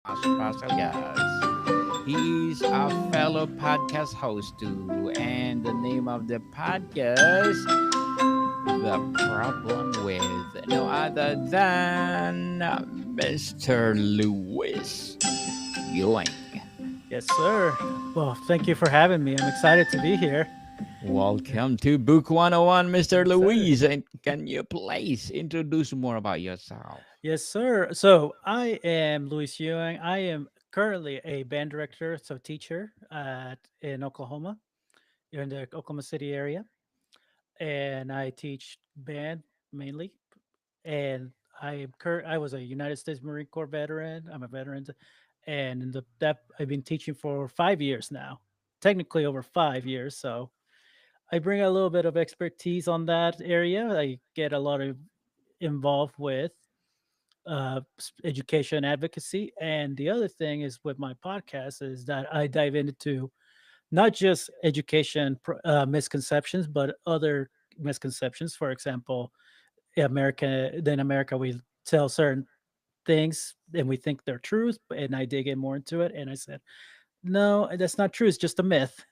our special guest. He is a fellow podcast host too, and the name of the podcast, The Problem with no other than Mr. Luis Ewing. Yes, sir. Well, thank you for having me. I'm excited to be here. Welcome to Book 101, Mr. Yes, sir. Luis. And can you please introduce more about yourself? Yes, sir. So I am Luis Ewing. I am currently a band director, so teacher in Oklahoma, in the Oklahoma City area, and I teach band mainly. And I was a United States Marine Corps veteran. I'm a veteran, and in that I've been teaching for 5 years now, technically over 5 years. So I bring a little bit of expertise on that area. I get a lot of involved with education advocacy, and the other thing is with my podcast is that I dive into not just education misconceptions, but other misconceptions. For example, in America, we tell certain things and we think they're truth, and I dig in more into it, and I said, no, that's not true. It's just a myth.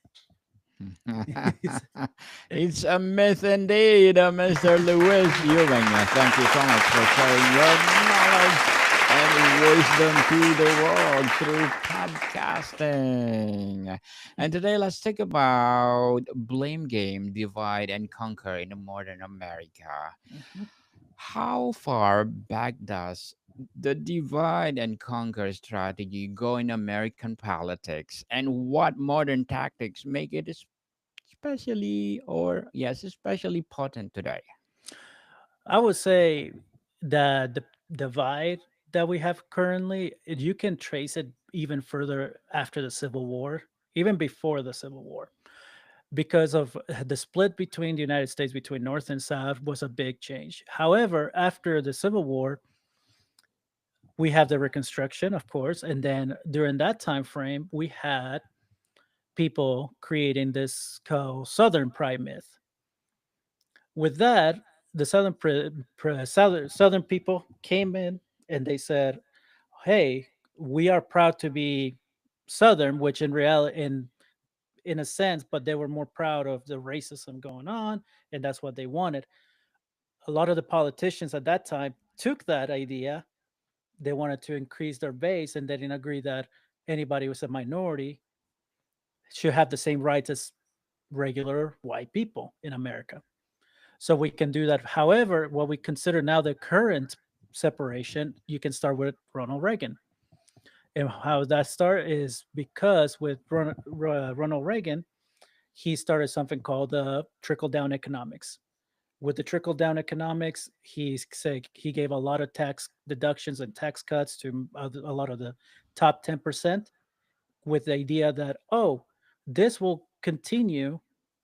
It's a myth indeed, Mr. Lewis Ewing. Thank you so much for sharing your knowledge and wisdom to the world through podcasting. And today, let's talk about blame game, divide and conquer in modern America. Mhm. How far back does the divide and conquer strategy go in American politics, and what modern tactics make it especially potent today? I would say that the divide that we have currently, you can trace it even further after the Civil War, even before the Civil War, because of the split between the United States between North and South was a big change. However, after the Civil War, we have the Reconstruction, of course, and then during that time frame, we had people creating this called Southern Pride myth. With that, the southern people came in and they said, "Hey, we are proud to be Southern," which in reality, in a sense, but they were more proud of the racism going on, and that's what they wanted. A lot of the politicians at that time took that idea. They wanted to increase their base, and they didn't agree that anybody who was a minority should have the same rights as regular white people in America. So we can do that. However, what we consider now the current separation, you can start with Ronald Reagan. And how that start is because with Ronald Reagan, he started something called trickle down economics. With the trickle down economics, he gave a lot of tax deductions and tax cuts to a lot of the top 10%, with the idea that, oh, this will continue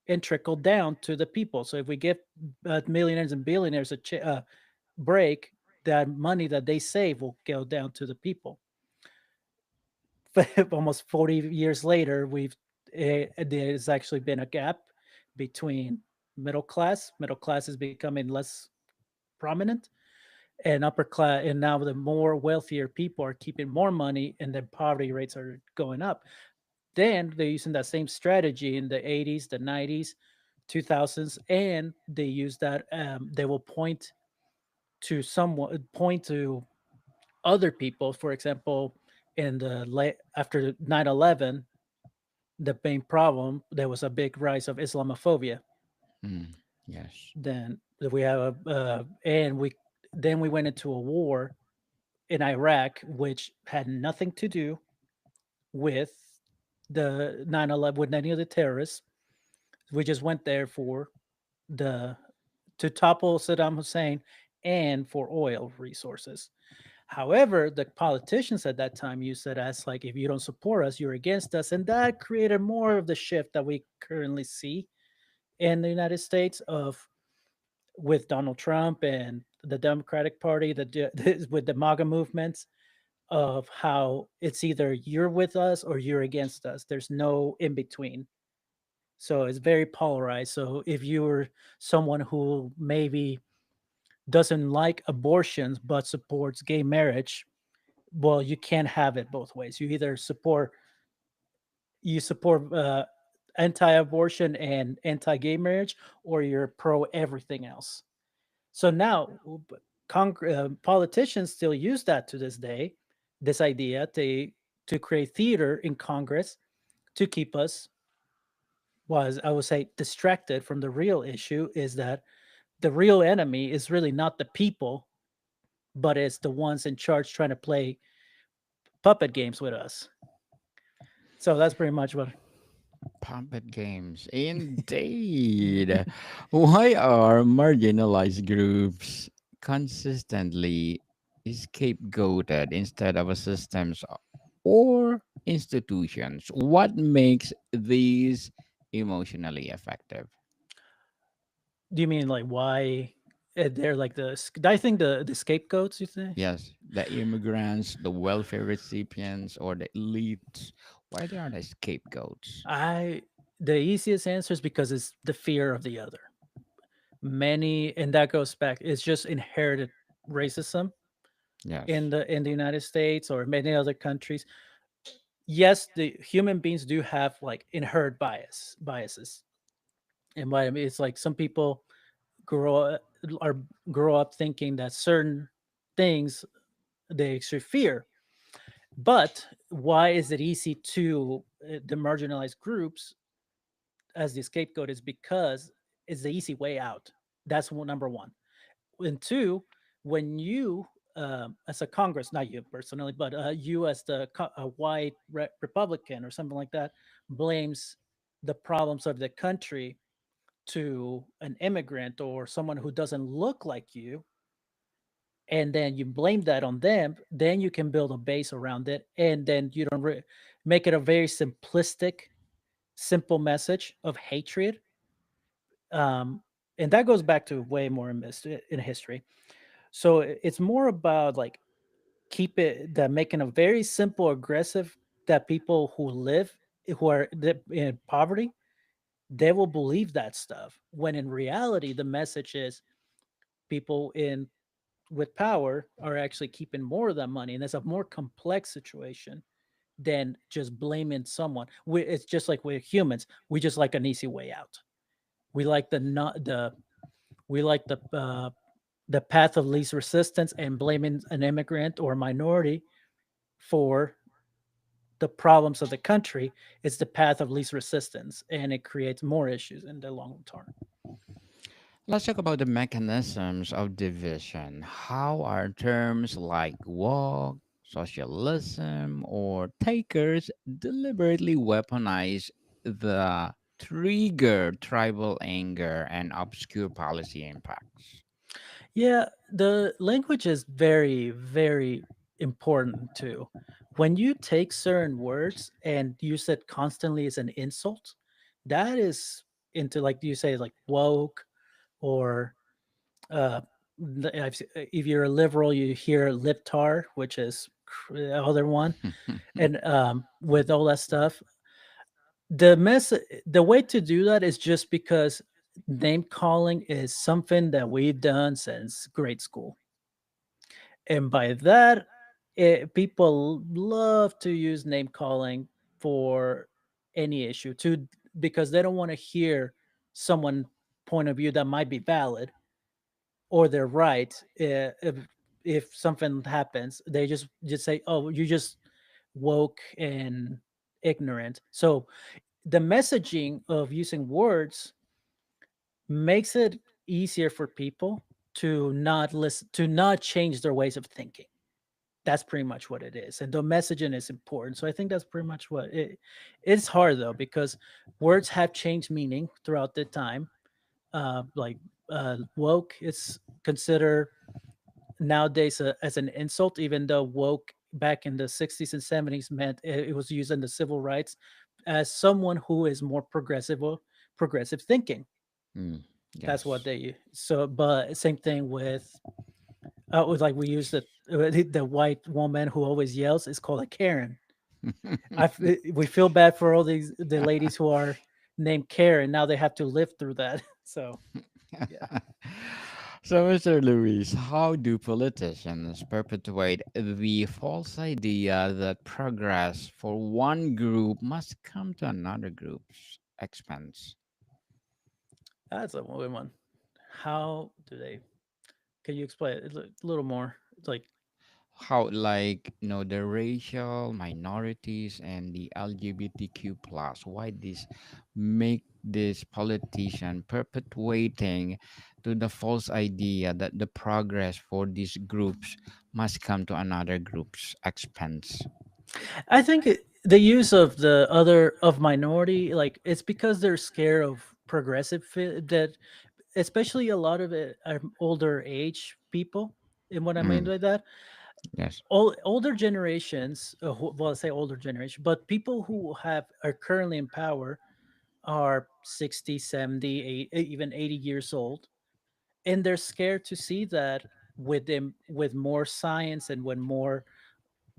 and trickle down to the people. So if we give millionaires and billionaires a break, that money that they save will go down to the people. Almost 40 years later, there's actually been a gap between middle class. Middle class is becoming less prominent, and upper class, and now the more wealthier people are keeping more money, and then poverty rates are going up. Then they're using that same strategy in the 80s, the 90s, 2000s, and they use that. They will point to other people. For example, in the late after 9/11, the main problem there was a big rise of Islamophobia. Mm, yes. Then we have and we went into a war in Iraq, which had nothing to do with the 9/11 with any of the terrorists. We just went there for the to topple Saddam Hussein and for oil resources. However, the politicians at that time used it as like, if you don't support us, you're against us, and that created more of the shift that we currently see in the United States of with Donald Trump and the Democratic Party, with the MAGA movements, of how it's either you're with us or you're against us. There's no in between. So it's very polarized. So if you're someone who maybe doesn't like abortions but supports gay marriage, well, you can't have it both ways. You either support anti-abortion and anti-gay marriage, or you're pro everything else. So now, politicians still use that to this day, this idea to create theater in Congress to keep us, was I would say, distracted from the real issue. Is that the real enemy is really not the people, but it's the ones in charge trying to play puppet games with us. So that's pretty much what. Puppet games, indeed. Why are marginalized groups consistently scapegoated instead of a systems or institutions? What makes these emotionally effective? Do you mean like why they're like I think the scapegoats, you think? Yes, the immigrants, the welfare recipients, or the elites. Why they are the scapegoats? I The easiest answer is because it's the fear of the other. Many, and that goes back, it's just inherited racism Yes. in the United States or many other countries. Yes, the human beings do have like inherent biases. And what I mean, it's like some people grow up, or grow up thinking that certain things they should fear. But why is it easy to the marginalized groups as the scapegoat is because it's the easy way out. That's number one. And two, when you, as a Congress, not you personally, but you as a white Republican or something like that, blames the problems of the country to an immigrant or someone who doesn't look like you, and then you blame that on them, then you can build a base around it, and then you don't make it a very simplistic, simple message of hatred. um, and that goes back to way more in history. So it's more about like keep it that making a very simple, aggressive, that people who are in poverty, they will believe that stuff. When in reality, the message is people in with power are actually keeping more of that money, and it's a more complex situation than just blaming someone. It's just like we're humans. We just like an easy way out. We like the not the we like the path of least resistance, and blaming an immigrant or minority for the problems of the country is the path of least resistance, and it creates more issues in the long term. Let's talk about the mechanisms of division. How are terms like woke, socialism, or takers deliberately weaponize the trigger tribal anger and obscure policy impacts? Yeah, the language is very, very important too. When you take certain words and use it constantly as an insult, that is into, like you say, like woke, or uh, if you're a liberal, you hear libtar, which is the other one, and with all that stuff, the way to do that is just because name calling is something that we've done since grade school, and by that, people love to use name calling for any issue to, because they don't want to hear someone point of view that might be valid or they're right. If something happens, they just say, oh, you just woke and ignorant. So the messaging of using words makes it easier for people to not listen, to not change their ways of thinking. That's pretty much what it is, and the messaging is important. So I think that's pretty much what it. It's hard though, because words have changed meaning throughout the time. Like woke is considered nowadays as an insult, even though woke back in the 60s and 70s meant it was used in the civil rights as someone who is more progressive, or progressive thinking. Mm, That's what yes. they. So, but same thing with like we use the white woman who always yells is called a Karen. We feel bad for all the ladies who are named Karen. Now they have to live through that. So yeah. So, Mr. Luis, how do politicians perpetuate the false idea that progress for one group must come to another group's expense? That's a good one. How do they? Can you explain it a little more? It's like, How, like, the racial minorities and the LGBTQ plus, why this make this politician perpetuating to the false idea that the progress for these groups must come to another group's expense? I think the use of the other of minority, like it's because they're scared of that, especially a lot of it are older age people. And what I mean Mm, by that, yes. older generations, well, I say older generation, but people who have are currently in power are 60, 70, 80, even 80 years old, and they're scared to see that with them, with more science and with more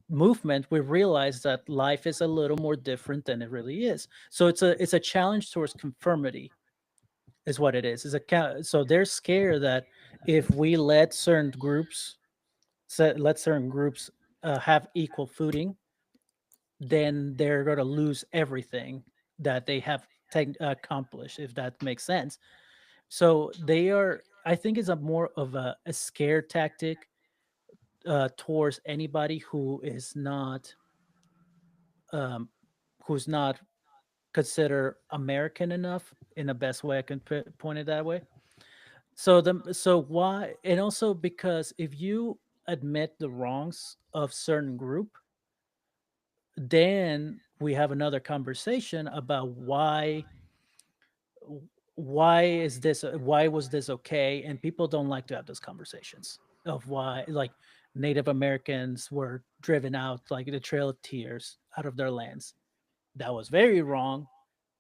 movement, we realize that life is a little more different than it really is. So it's a challenge towards conformity, is what it is. So they're scared that if we let certain groups let certain groups have equal footing, then they're going to lose everything that they have accomplished, if that makes sense. So they are. I think it's a more of a scare tactic towards anybody um, who's not consider American enough, in the best way I can point it that way. So why, and also because if you admit the wrongs of certain group, then we have another conversation about why was this okay, and people don't like to have those conversations of why, like, Native Americans were driven out like the Trail of Tears out of their lands. That was very wrong,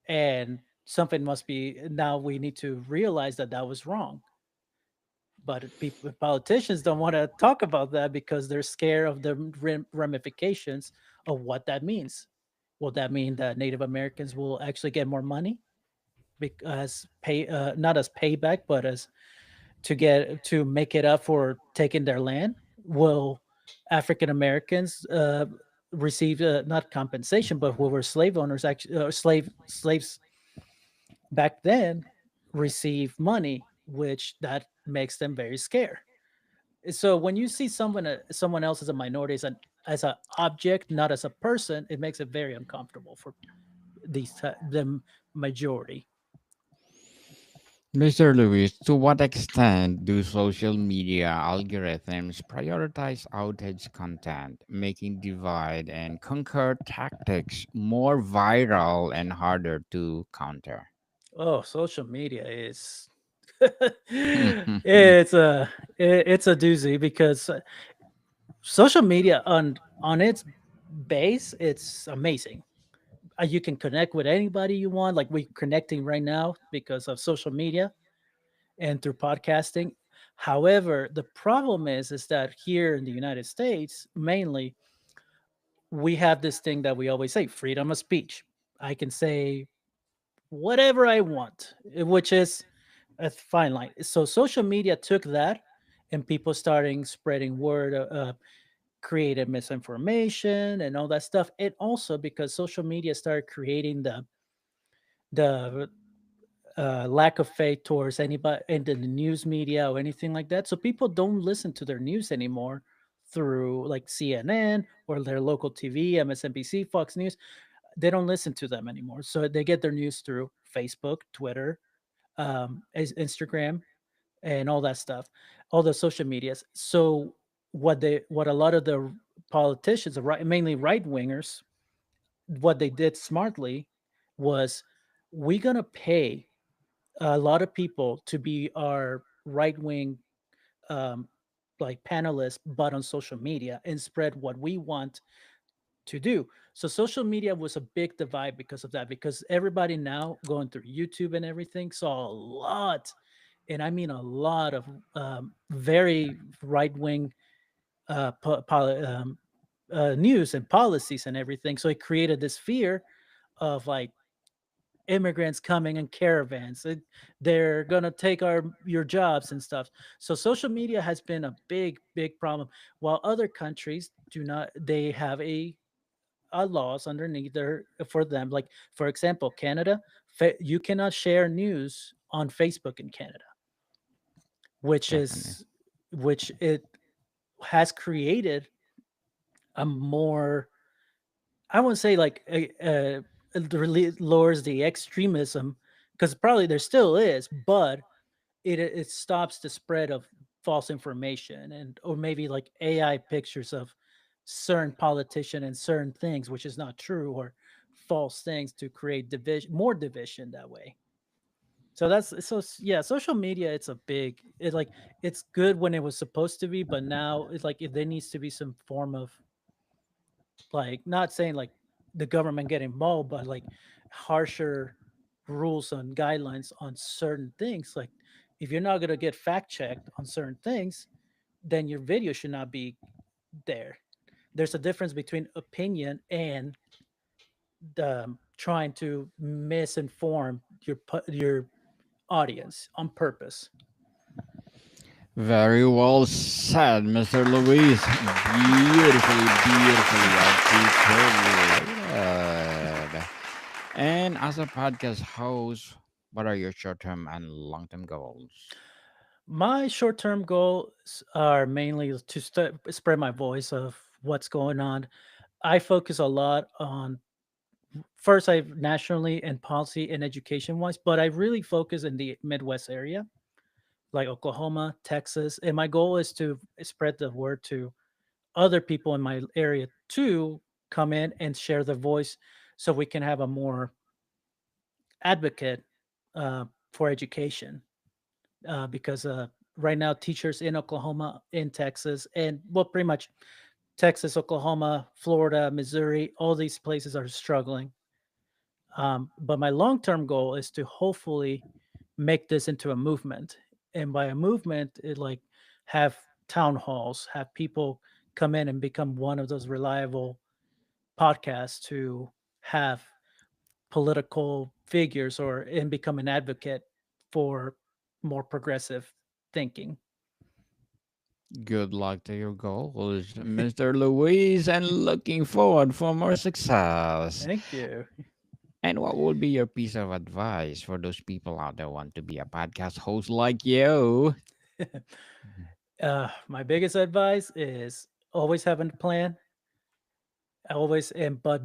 and something must be, now we need to realize that that was wrong. But people, politicians don't want to talk about that because they're scared of the ramifications of what that means. Will that mean that Native Americans will actually get more money, because not as payback, but as to make it up for taking their land? Will African Americans receive, not compensation, but who were slave owners, actually slaves back then, receive money, which that makes them very scared. So when you see someone else as a minority, as an object, not as a person, it makes it very uncomfortable for the majority. Mr. Lewis, to what extent do social media algorithms prioritize outage content, making divide and conquer tactics more viral and harder to counter? Oh, social media is it's a doozy, because social media on its base, it's amazing. You can connect with anybody you want, like we're connecting right now because of social media and through podcasting. However, the problem is that here in the United States, mainly, we have this thing that we always say, freedom of speech. I can say whatever I want, which is a fine line. So social media took that, and people starting spreading word, created misinformation and all that stuff. And also because social media started creating the lack of faith towards anybody in the news media or anything like that. So people don't listen to their news anymore through like CNN or their local TV, MSNBC, Fox News. They don't listen to them anymore. So they get their news through Facebook, Twitter, Instagram, and all that stuff, all the social medias. So what a lot of the politicians, mainly right wingers, what they did smartly was, we're gonna pay a lot of people to be our right wing, um, like panelists, but on social media, and spread what we want to do. So social media was a big divide because of that, because everybody now going through YouTube and everything saw a lot, and I mean a lot of very right wing news and policies and everything. So it created this fear of like immigrants coming in caravans. They're gonna take our your jobs and stuff. So social media has been a big problem. While other countries do not, they have a laws underneath there for them. Like for example, Canada, you cannot share news on Facebook in Canada, which Definitely. is which it has created a more, I wouldn't say like it really lowers the extremism, because probably there still is, but it stops the spread of false information, and or maybe like AI pictures of certain politician and certain things which is not true, or false things to create division, more division that way. So yeah, social media, it's a big, it like, it's good when it was supposed to be, but now it's like, if there needs to be some form of, like, not saying like the government get involved, but like harsher rules and guidelines on certain things. Like if you're not going to get fact checked on certain things, then your video should not be there. There's a difference between opinion and trying to misinform your audience on purpose. Very well said, Mr. Luis. Beautifully articulated. And as a podcast host, what are your short term and long term goals? My short-term goals are mainly to spread my voice of what's going on. I focus a lot on, first, I nationally and policy and education wise, but I really focus in the Midwest area, like Oklahoma, Texas, and my goal is to spread the word to other people in my area to come in and share their voice, so we can have a more advocate for education. Because right now, teachers in Oklahoma, in Texas, and well, pretty much Texas, Oklahoma, Florida, Missouri, all these places are struggling. But my long term goal is to hopefully make this into a movement. And by a movement, it like have town halls, have people come in and become one of those reliable podcasts to have political figures, or and become an advocate for more progressive thinking. Good luck to your goals, Mr. Luis, and looking forward for more success. Thank you. And what would be your piece of advice for those people out there want to be a podcast host like you? My biggest advice is always having a plan, always, and but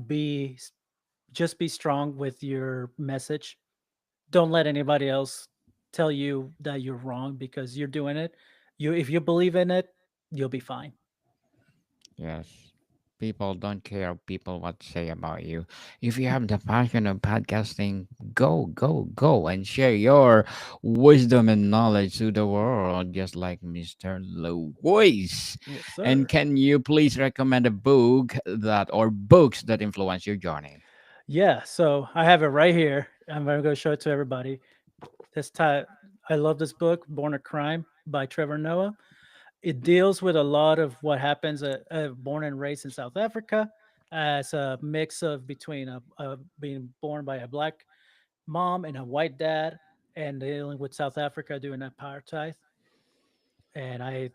just be strong with your message. Don't let anybody else tell you that you're wrong because you're doing it. If you believe in it, you'll be fine. Yes. People don't care people what say about you. If you have the passion of podcasting, go and share your wisdom and knowledge to the world, just like Mr. Louis. Yes, And sir. can you please recommend a book that or books that influence your journey? Yeah, so I have it right here. I'm gonna go show it to everybody. This time, I love this book, Born a Crime by Trevor Noah. It deals with a lot of what happens born and raised in South Africa, as a mix of between being born by a black mom and a white dad, and dealing with South Africa doing apartheid. And I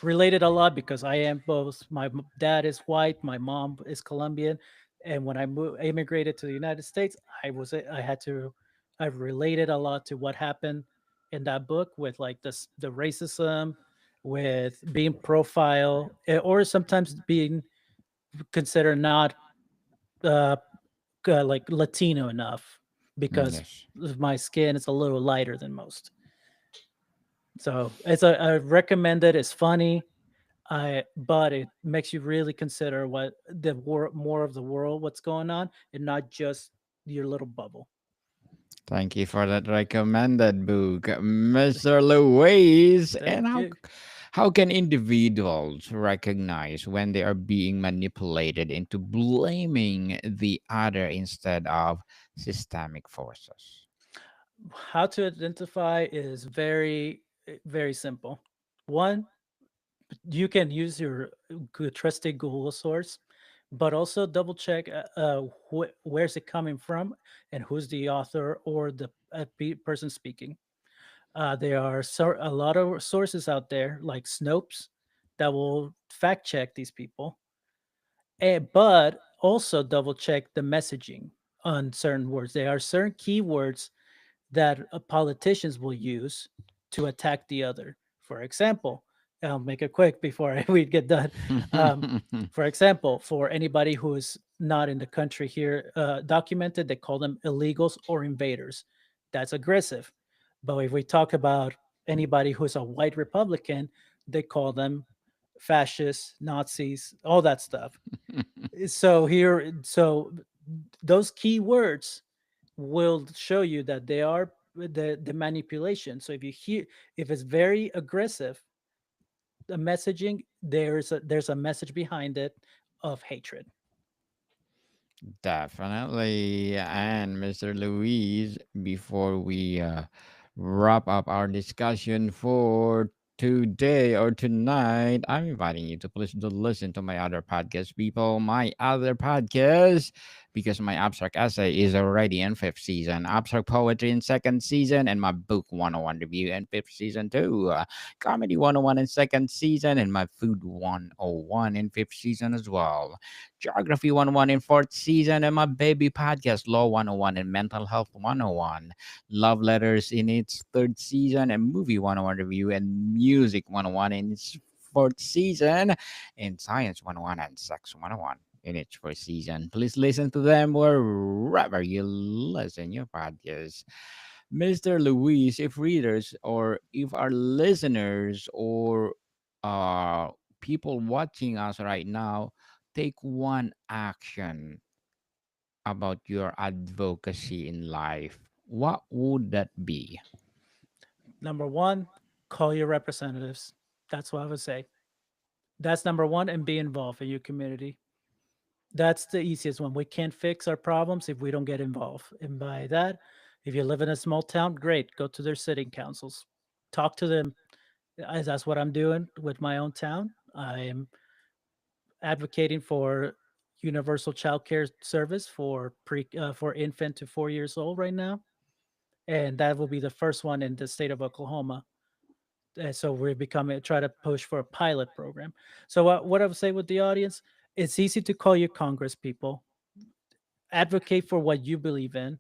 related a lot because I am both. My dad is white, my mom is Colombian, and when I immigrated to the United States, I had to, I related a lot to what happened in that book, with like the racism, with being profile, or sometimes being considered not uh, like Latino enough because Yes. my skin is a little lighter than most. So I recommend it. It's funny. But it makes you really consider what more of the world, what's going on, and not just your little bubble. Thank you for that recommended book, Mr. Louise. And Thank you. how can individuals recognize when they are being manipulated into blaming the other instead of systemic forces? How to identify is very simple. One, you can use your good trusted Google source. but also double check where's it coming from and who's the author or the person speaking. There are a lot of sources out there like Snopes that will fact check these people, but also double check the messaging on certain words. There are certain keywords that politicians will use to attack the other. For example, I'll make it quick before we get done. Um, for example, for anybody who is not in the country here documented, they call them illegals or invaders. That's aggressive. But if we talk about anybody who's a white Republican, they call them fascists, Nazis, all that stuff. So those key words will show you that they are the manipulation. So if it's very aggressive, the messaging, there's a message behind it of hatred. Definitely. And Mr. Luis, before we wrap up our discussion for today or tonight, I'm inviting you to please do listen to my other podcast, people. My other podcast, because my abstract essay is already in fifth season, abstract poetry in second season, and my book 101 review in fifth season too. Comedy 101 in second season, and my food 101 in fifth season as well. Geography 101 in fourth season, and my baby podcast, Law 101 and Mental Health 101. Love Letters in its third season, and Movie 101 Review and Music 101 in its fourth season, and Science 101 and Sex 101 in its first season. Please listen to them wherever you listen your podcast. Mr. Luis, if readers or if our listeners or uh, people watching us right now take one action about your advocacy in life, what would that be? Number one, call your representatives. That's what I would say. That's number one, and be involved in your community. That's the easiest one. We can't fix our problems if we don't get involved. And by that, if you live in a small town, great, go to their city councils, talk to them. That's what I'm doing with my own town. I am advocating for universal child care service for infant to 4 years old right now, and that will be the first one in the state of Oklahoma. So we're becoming try to push for a pilot program. So what I would say with the audience, it's easy to call your Congress people, advocate for what you believe in,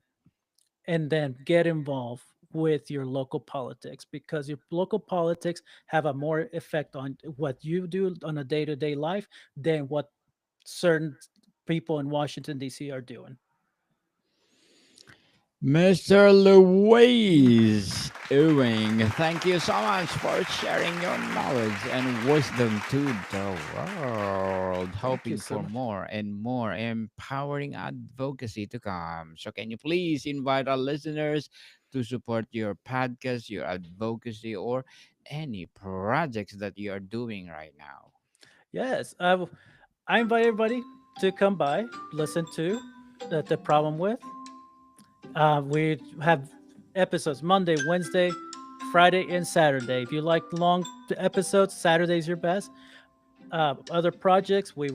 and then get involved with your local politics because your local politics have a more effect on what you do on a day-to-day life than what certain people in Washington D.C. are doing. Mr. Louise Ewing, thank you so much for sharing your knowledge and wisdom to the world, Thank you hoping so for much. more and more empowering advocacy to come. So, can you please invite our listeners to support your podcast, your advocacy, or any projects that you are doing right now? Yes, I invite everybody to come by, listen to the problem with. We have episodes Monday, Wednesday, Friday, and Saturday. If you like long episodes, Saturday's your best. Other projects, we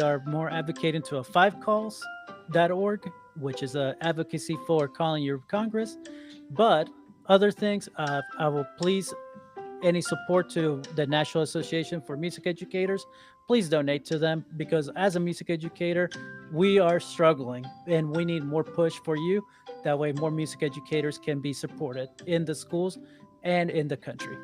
are more advocating to a 5calls.org, which is a advocacy for calling your Congress. But other things, I will please any support to the National Association for Music Educators, please donate to them because as a music educator, we are struggling and we need more push for you. That way, more music educators can be supported in the schools and in the country.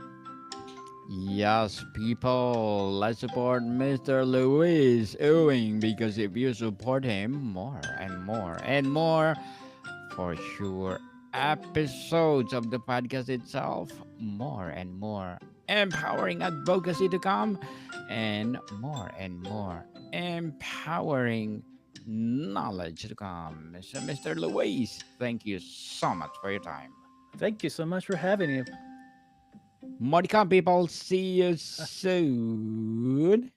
Yes, people, let's support Mr. Louis Ewing because if you support him more and more and more, for sure, episodes of the podcast itself, more and more empowering advocacy to come, and more empowering knowledge to come. So, Mr. Louis, thank you so much for your time. Thank you so much for having me. More to come, people. See you soon.